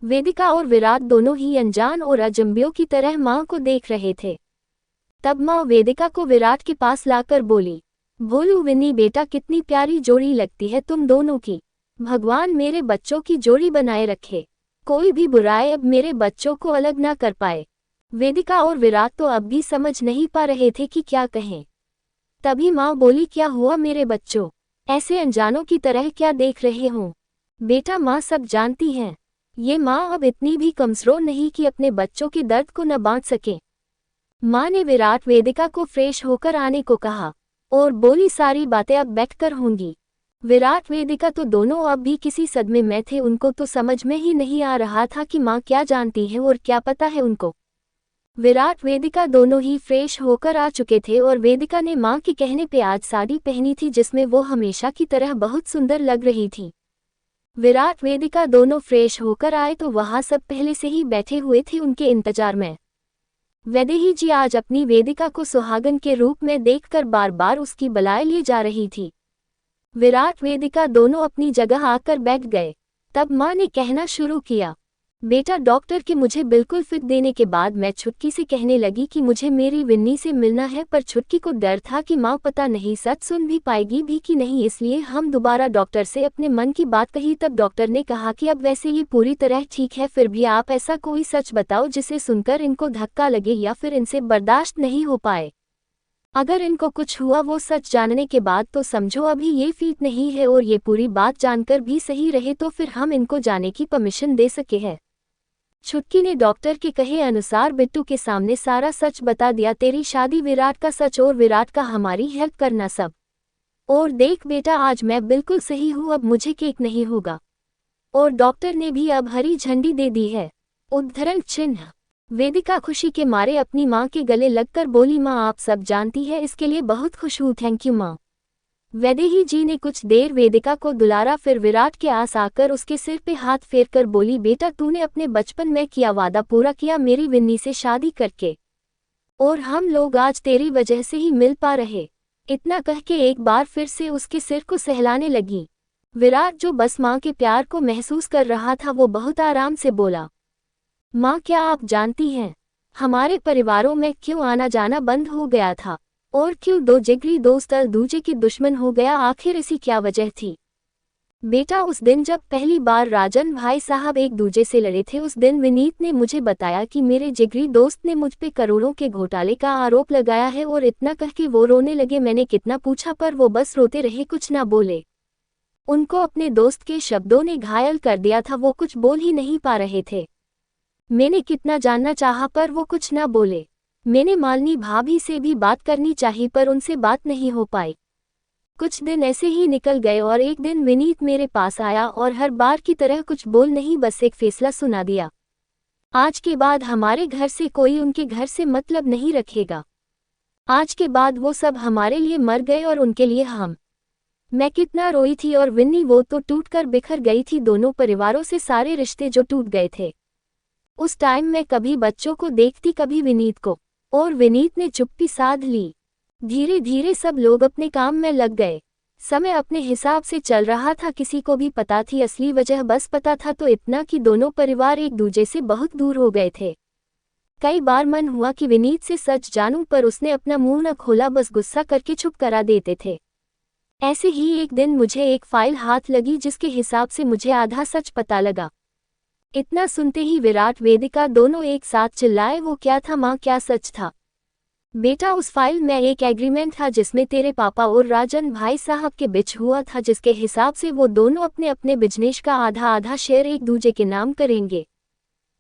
वेदिका और विराट दोनों ही अनजान और अजंबियों की तरह माँ को देख रहे थे। तब माँ वेदिका को विराट के पास लाकर बोली, भोलू विन्नी बेटा, कितनी प्यारी जोड़ी लगती है तुम दोनों की। भगवान मेरे बच्चों की जोड़ी बनाए रखे, कोई भी बुराई अब मेरे बच्चों को अलग ना कर पाए। वेदिका और विराट तो अब भी समझ नहीं पा रहे थे कि क्या कहें। तभी माँ बोली, क्या हुआ मेरे बच्चों, ऐसे अनजानों की तरह क्या देख रहे हो। बेटा माँ सब जानती हैं, ये माँ अब इतनी भी कमजोर नहीं कि अपने बच्चों के दर्द को न बांट सके। माँ ने विराट वेदिका को फ्रेश होकर आने को कहा और बोली, सारी बातें अब बैठकर होंगी। विराट वेदिका तो दोनों अब भी किसी सदमे में थे, उनको तो समझ में ही नहीं आ रहा था कि माँ क्या जानती है और क्या पता है उनको। विराट वेदिका दोनों ही फ्रेश होकर आ चुके थे और वेदिका ने माँ के कहने पे आज साड़ी पहनी थी जिसमें वो हमेशा की तरह बहुत सुंदर लग रही थी। विराट वेदिका दोनों फ्रेश होकर आए तो वहाँ सब पहले से ही बैठे हुए थे उनके इंतजार में। वैदेही जी आज अपनी वेदिका को सुहागन के रूप में देखकर बार बार उसकी बलाई लिए जा रही थी। विराट वेदिका दोनों अपनी जगह आकर बैठ गए। तब माँ ने कहना शुरू किया, बेटा डॉक्टर के मुझे बिल्कुल फिट देने के बाद मैं छुटकी से कहने लगी कि मुझे मेरी विन्नी से मिलना है, पर छुटकी को डर था कि माँ पता नहीं सच सुन भी पाएगी भी कि नहीं, इसलिए हम दोबारा डॉक्टर से अपने मन की बात कही। तब डॉक्टर ने कहा कि अब वैसे ये पूरी तरह ठीक है, फिर भी आप ऐसा कोई सच बताओ जिसे सुनकर इनको धक्का लगे या फिर इनसे बर्दाश्त नहीं हो पाए। अगर इनको कुछ हुआ वो सच जानने के बाद तो समझो अभी ये फिट नहीं है, और ये पूरी बात जानकर भी सही रहे तो फिर हम इनको जाने की परमिशन दे सके हैं। छुटकी ने डॉक्टर के कहे अनुसार बिट्टू के सामने सारा सच बता दिया, तेरी शादी विराट का सच और विराट का हमारी हेल्प करना सब। और देख बेटा आज मैं बिल्कुल सही हूँ, अब मुझे केक नहीं होगा। और डॉक्टर ने भी अब हरी झंडी दे दी है। उद्धरण चिन्ह। वेदिका खुशी के मारे अपनी माँ के गले लगकर बोली, माँ आप सब जानती है इसके लिए बहुत खुश हूँ, थैंक यू माँ। वैदेही जी ने कुछ देर वेदिका को दुलारा, फिर विराट के आस आकर उसके सिर पे हाथ फेरकर बोली, बेटा तूने अपने बचपन में किया वादा पूरा किया मेरी विन्नी से शादी करके, और हम लोग आज तेरी वजह से ही मिल पा रहे। इतना कह के एक बार फिर से उसके सिर को सहलाने लगी। विराट जो बस माँ के प्यार को महसूस कर रहा था वो बहुत आराम से बोला, माँ क्या आप जानती हैं हमारे परिवारों में क्यों आना जाना बंद हो गया था, और क्यों दो जिगरी दोस्त एक दूजे के दुश्मन हो गया, आखिर इसी क्या वजह थी। बेटा उस दिन जब पहली बार राजन भाई साहब एक दूजे से लड़े थे, उस दिन विनीत ने मुझे बताया कि मेरे जिगरी दोस्त ने मुझ पे करोड़ों के घोटाले का आरोप लगाया है, और इतना कह के वो रोने लगे। मैंने कितना पूछा पर वो बस रोते रहे, कुछ ना बोले। उनको अपने दोस्त के शब्दों ने घायल कर दिया था, वो कुछ बोल ही नहीं पा रहे थे। मैंने कितना जानना चाहा पर वो कुछ ना बोले। मैंने मालिनी भाभी से भी बात करनी चाहिए पर उनसे बात नहीं हो पाई। कुछ दिन ऐसे ही निकल गए और एक दिन विनीत मेरे पास आया और हर बार की तरह कुछ बोल नहीं बस एक फैसला सुना दिया, आज के बाद हमारे घर से कोई उनके घर से मतलब नहीं रखेगा। आज के बाद वो सब हमारे लिए मर गए और उनके लिए हम। मैं कितना रोई थी और विन्नी वो तो टूटकर बिखर गई थी, दोनों परिवारों से सारे रिश्ते जो टूट गए थे। उस टाइम मैं कभी बच्चों को देखती कभी विनीत को, और विनीत ने चुप्पी साध ली। धीरे धीरे सब लोग अपने काम में लग गए। समय अपने हिसाब से चल रहा था, किसी को भी पता थी असली वजह, बस पता था तो इतना कि दोनों परिवार एक दूजे से बहुत दूर हो गए थे। कई बार मन हुआ कि विनीत से सच जानूं पर उसने अपना मुंह न खोला, बस गुस्सा करके चुप करा देते थे। ऐसे ही एक दिन मुझे एक फाइल हाथ लगी जिसके हिसाब से मुझे आधा सच पता लगा। इतना सुनते ही विराट वेदिका दोनों एक साथ चिल्लाए, वो क्या था माँ, क्या सच था। बेटा उस फाइल में एक एग्रीमेंट था जिसमें तेरे पापा और राजन भाई साहब के बीच हुआ था, जिसके हिसाब से वो दोनों अपने अपने बिजनेस का आधा आधा शेयर एक दूजे के नाम करेंगे।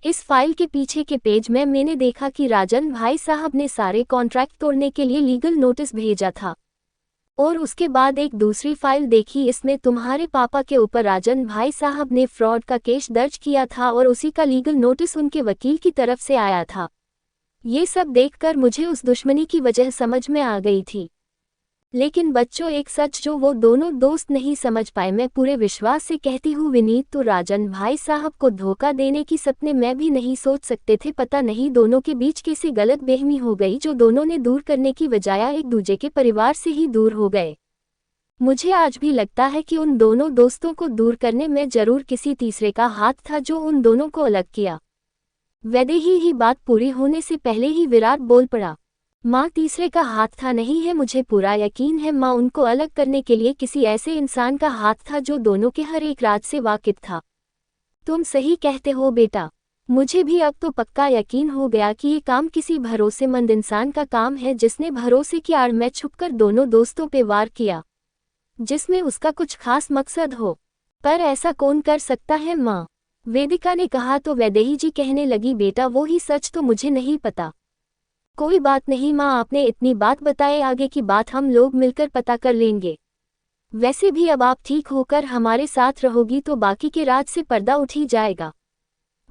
इस फाइल के पीछे के पेज में मैंने देखा कि राजन भाई साहब ने सारे कॉन्ट्रैक्ट तोड़ने के लिए लीगल नोटिस भेजा था, और उसके बाद एक दूसरी फाइल देखी, इसमें तुम्हारे पापा के ऊपर राजन भाई साहब ने फ्रॉड का केस दर्ज किया था और उसी का लीगल नोटिस उनके वकील की तरफ से आया था। ये सब देखकर मुझे उस दुश्मनी की वजह समझ में आ गई थी। लेकिन बच्चों एक सच जो वो दोनों दोस्त नहीं समझ पाए, मैं पूरे विश्वास से कहती हूँ विनीत तो राजन भाई साहब को धोखा देने की सपने में भी नहीं सोच सकते थे। पता नहीं दोनों के बीच कैसी गलत बेहमी हो गई जो दोनों ने दूर करने की बजाय एक दूजे के परिवार से ही दूर हो गए। मुझे आज भी लगता है कि उन दोनों दोस्तों को दूर करने में जरूर किसी तीसरे का हाथ था जो उन दोनों को अलग किया। वैदेही ही बात पूरी होने से पहले ही विराट बोल पड़ा, माँ तीसरे का हाथ था नहीं है, मुझे पूरा यकीन है माँ उनको अलग करने के लिए किसी ऐसे इंसान का हाथ था जो दोनों के हर एक राज से वाकिफ था। तुम सही कहते हो बेटा, मुझे भी अब तो पक्का यकीन हो गया कि ये काम किसी भरोसेमंद इंसान का काम है जिसने भरोसे की आड़ में छुपकर दोनों दोस्तों पे वार किया, जिसमें उसका कुछ खास मकसद हो। पर ऐसा कौन कर सकता है माँ? वेदिका ने कहा तो वैदेही जी कहने लगी, बेटा वो ही सच तो मुझे नहीं पता। कोई बात नहीं माँ, आपने इतनी बात बताए, आगे की बात हम लोग मिलकर पता कर लेंगे। वैसे भी अब आप ठीक होकर हमारे साथ रहोगी तो बाकी के राज से पर्दा उठ ही जाएगा।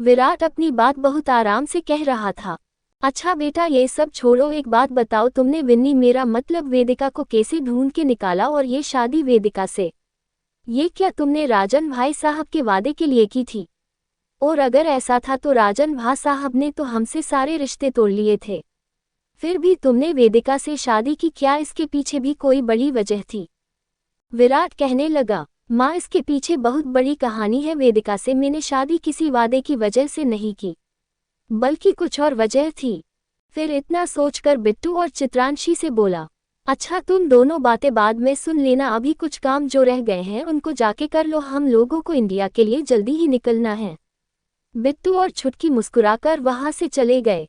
विराट अपनी बात बहुत आराम से कह रहा था। अच्छा बेटा ये सब छोड़ो, एक बात बताओ, तुमने विन्नी मेरा मतलब वेदिका को कैसे ढूंढ के निकाला और ये शादी वेदिका से, ये क्या तुमने राजन भाई साहब के वादे के लिए की थी? और अगर ऐसा था तो राजन भाई साहब ने तो हमसे सारे रिश्ते तोड़ लिए थे, फिर भी तुमने वेदिका से शादी की, क्या इसके पीछे भी कोई बड़ी वजह थी? विराट कहने लगा, माँ इसके पीछे बहुत बड़ी कहानी है। वेदिका से मैंने शादी किसी वादे की वजह से नहीं की, बल्कि कुछ और वजह थी। फिर इतना सोचकर बिट्टू और चित्रांशी से बोला, अच्छा तुम दोनों बातें बाद में सुन लेना, अभी कुछ काम जो रह गए हैं उनको जाके कर लो, हम लोगों को इंडिया के लिए जल्दी ही निकलना है। बिट्टू और छुटकी मुस्कुराकर वहां से चले गए।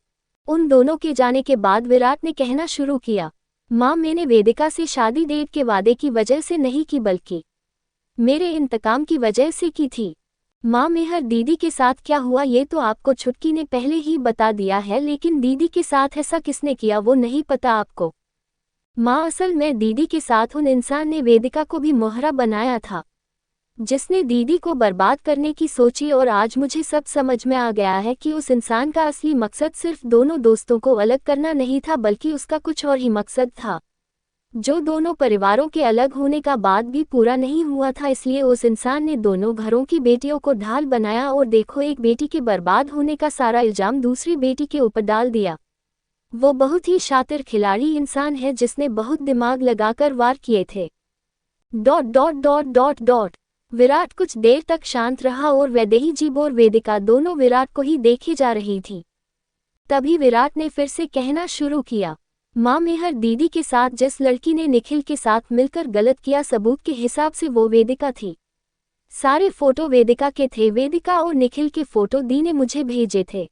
उन दोनों के जाने के बाद विराट ने कहना शुरू किया, माँ मैंने वेदिका से शादी डेट के वादे की वजह से नहीं की, बल्कि मेरे इंतकाम की वजह से की थी। माँ मेहर दीदी के साथ क्या हुआ ये तो आपको छुटकी ने पहले ही बता दिया है, लेकिन दीदी के साथ ऐसा किसने किया वो नहीं पता आपको? माँ असल में दीदी के साथ उन इंसान ने वेदिका को भी मोहरा बनाया था जिसने दीदी को बर्बाद करने की सोची, और आज मुझे सब समझ में आ गया है कि उस इंसान का असली मकसद सिर्फ दोनों दोस्तों को अलग करना नहीं था, बल्कि उसका कुछ और ही मकसद था जो दोनों परिवारों के अलग होने का बाद भी पूरा नहीं हुआ था। इसलिए उस इंसान ने दोनों घरों की बेटियों को ढाल बनाया, और देखो एक बेटी के बर्बाद होने का सारा इल्जाम दूसरी बेटी के ऊपर डाल दिया। वो बहुत ही शातिर खिलाड़ी इंसान है जिसने बहुत दिमाग लगाकर वार किए थे। ... विराट कुछ देर तक शांत रहा और वैदेही जी और वेदिका दोनों विराट को ही देखे जा रही थी। तभी विराट ने फिर से कहना शुरू किया, माँ मेहर दीदी के साथ जिस लड़की ने निखिल के साथ मिलकर गलत किया, सबूत के हिसाब से वो वेदिका थी। सारे फोटो वेदिका के थे, वेदिका और निखिल के फोटो दी ने मुझे भेजे थे,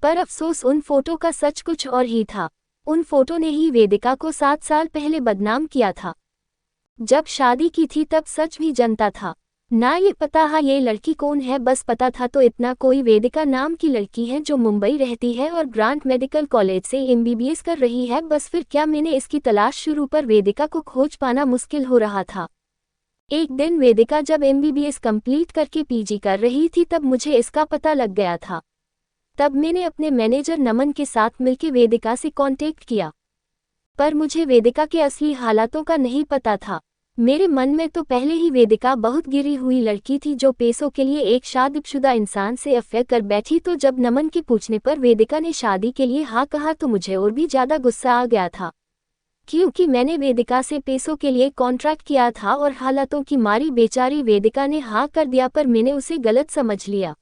पर अफसोस उन फोटो का सच कुछ और ही था। उन फोटो ने ही वेदिका को 7 साल पहले बदनाम किया था। जब शादी की थी तब सच भी जनता था, ना ये पता है ये लड़की कौन है, बस पता था तो इतना कोई वेदिका नाम की लड़की है जो मुंबई रहती है और ग्रांट मेडिकल कॉलेज से MBBS कर रही है, बस। फिर क्या मैंने इसकी तलाश शुरू, पर वेदिका को खोज पाना मुश्किल हो रहा था। एक दिन वेदिका जब MBBS कंप्लीट करके PG कर रही थी तब मुझे इसका पता लग गया था। तब मैंने अपने मैनेजर नमन के साथ मिलकर वेदिका से कांटेक्ट किया, पर मुझे वेदिका के असली हालातों का नहीं पता था। मेरे मन में तो पहले ही वेदिका बहुत गिरी हुई लड़की थी जो पैसों के लिए एक शादीशुदा इंसान से अफेयर कर बैठी। तो जब नमन के पूछने पर वेदिका ने शादी के लिए हाँ कहा तो मुझे और भी ज़्यादा गुस्सा आ गया था, क्योंकि मैंने वेदिका से पैसों के लिए कॉन्ट्रैक्ट किया था और हालातों की मारी बेचारी वेदिका ने हाँ कर दिया, पर मैंने उसे गलत समझ लिया।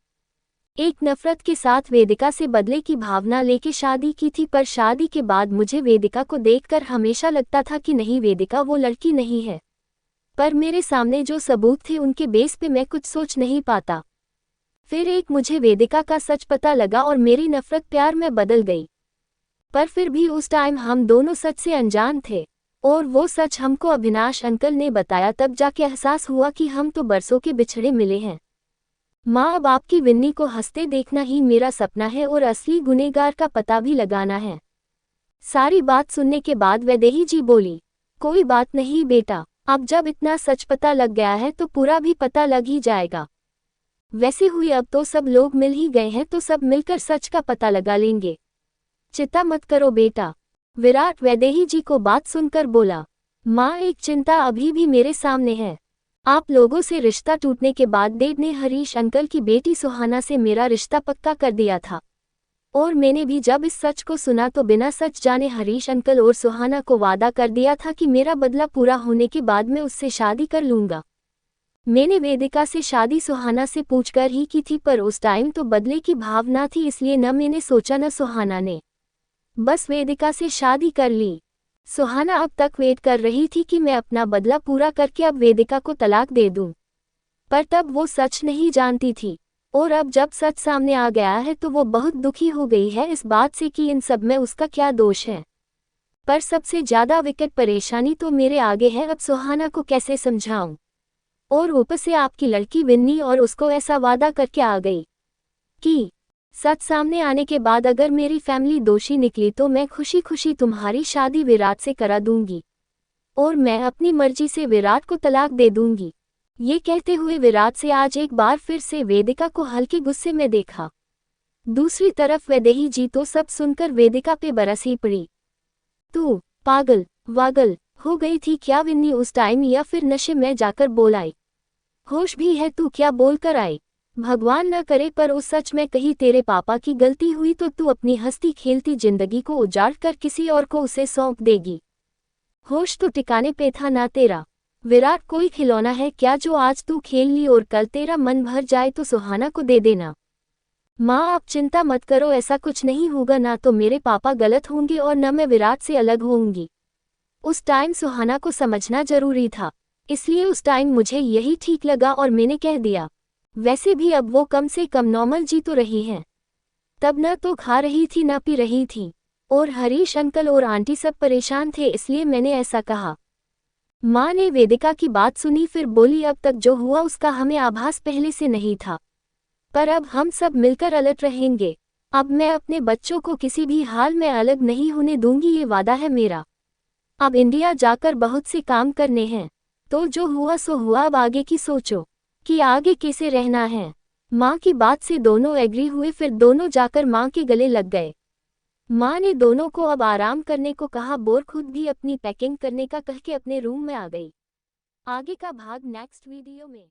एक नफरत के साथ वेदिका से बदले की भावना लेके शादी की थी, पर शादी के बाद मुझे वेदिका को देखकर हमेशा लगता था कि नहीं, वेदिका वो लड़की नहीं है, पर मेरे सामने जो सबूत थे उनके बेस पे मैं कुछ सोच नहीं पाता। फिर एक मुझे वेदिका का सच पता लगा और मेरी नफरत प्यार में बदल गई, पर फिर भी उस टाइम हम दोनों सच से अनजान थे, और वो सच हमको अविनाश अंकल ने बताया। तब जाके एहसास हुआ कि हम तो बरसों के बिछड़े मिले हैं। माँ अब आपकी विन्नी को हंसते देखना ही मेरा सपना है और असली गुनहगार का पता भी लगाना है। सारी बात सुनने के बाद वैदेही जी बोली, कोई बात नहीं बेटा, अब जब इतना सच पता लग गया है तो पूरा भी पता लग ही जाएगा। वैसे हुई अब तो सब लोग मिल ही गए हैं तो सब मिलकर सच का पता लगा लेंगे, चिंता मत करो बेटा। विराट वैदेही जी को बात सुनकर बोला, माँ एक चिंता अभी भी मेरे सामने है। आप लोगों से रिश्ता टूटने के बाद डैड ने हरीश अंकल की बेटी सुहाना से मेरा रिश्ता पक्का कर दिया था। और मैंने भी जब इस सच को सुना तो बिना सच जाने हरीश अंकल और सुहाना को वादा कर दिया था कि मेरा बदला पूरा होने के बाद मैं उससे शादी कर लूंगा। मैंने वेदिका से शादी सुहाना से पूछकर ही की थी, पर उस टाइम तो बदले की भावना थी, इसलिए न मैंने सोचा न सुहाना ने। बस वेदिका से शादी कर ली। सुहाना अब तक वेट कर रही थी कि मैं अपना बदला पूरा करके अब वेदिका को तलाक दे दूं। पर तब वो सच नहीं जानती थी, और अब जब सच सामने आ गया है तो वो बहुत दुखी हो गई है इस बात से कि इन सब में उसका क्या दोष है। पर सबसे ज्यादा विकट परेशानी तो मेरे आगे है, अब सुहाना को कैसे समझाऊं। और ऊपर से आपकी लड़की विन्नी और उसको ऐसा वादा करके आ गई कि सच सामने आने के बाद अगर मेरी फैमिली दोषी निकली तो मैं खुशी खुशी तुम्हारी शादी विराट से करा दूंगी और मैं अपनी मर्जी से विराट को तलाक दे दूंगी। ये कहते हुए विराट से आज एक बार फिर से वेदिका को हल्के गुस्से में देखा। दूसरी तरफ वैदेही जी तो सब सुनकर वेदिका पे बरस ही पड़ी। तू पागल वागल हो गई थी क्या विन्नी उस टाइम, या फिर नशे में जाकर बोल आई? होश भी है तू क्या बोल कर आई? भगवान न करे पर उस सच में कहीं तेरे पापा की गलती हुई तो तू अपनी हंसती खेलती जिंदगी को उजाड़ कर किसी और को उसे सौंप देगी। होश तो टिकाने पे था ना तेरा। विराट कोई खिलौना है क्या जो आज तू खेल ली और कल तेरा मन भर जाए तो सुहाना को दे देना। माँ आप चिंता मत करो, ऐसा कुछ नहीं होगा, ना तो मेरे पापा गलत होंगे और न मैं विराट से अलग होऊंगी। उस टाइम सुहाना को समझना जरूरी था, इसलिए उस टाइम मुझे यही ठीक लगा और मैंने कह दिया। वैसे भी अब वो कम से कम नॉर्मल जी तो रही है, तब न तो खा रही थी न पी रही थी, और हरीश अंकल और आंटी सब परेशान थे, इसलिए मैंने ऐसा कहा। माँ ने वेदिका की बात सुनी, फिर बोली अब तक जो हुआ उसका हमें आभास पहले से नहीं था, पर अब हम सब मिलकर अलर्ट रहेंगे। अब मैं अपने बच्चों को किसी भी हाल में अलग नहीं होने दूंगी, ये वादा है मेरा। अब इंडिया जाकर बहुत से काम करने हैं, तो जो हुआ सो हुआ, अब आगे की सोचो कि आगे कैसे रहना है। माँ की बात से दोनों एग्री हुए, फिर दोनों जाकर माँ के गले लग गए। माँ ने दोनों को अब आराम करने को कहा, बोर खुद भी अपनी पैकिंग करने का कह के अपने रूम में आ गई। आगे का भाग नेक्स्ट वीडियो में।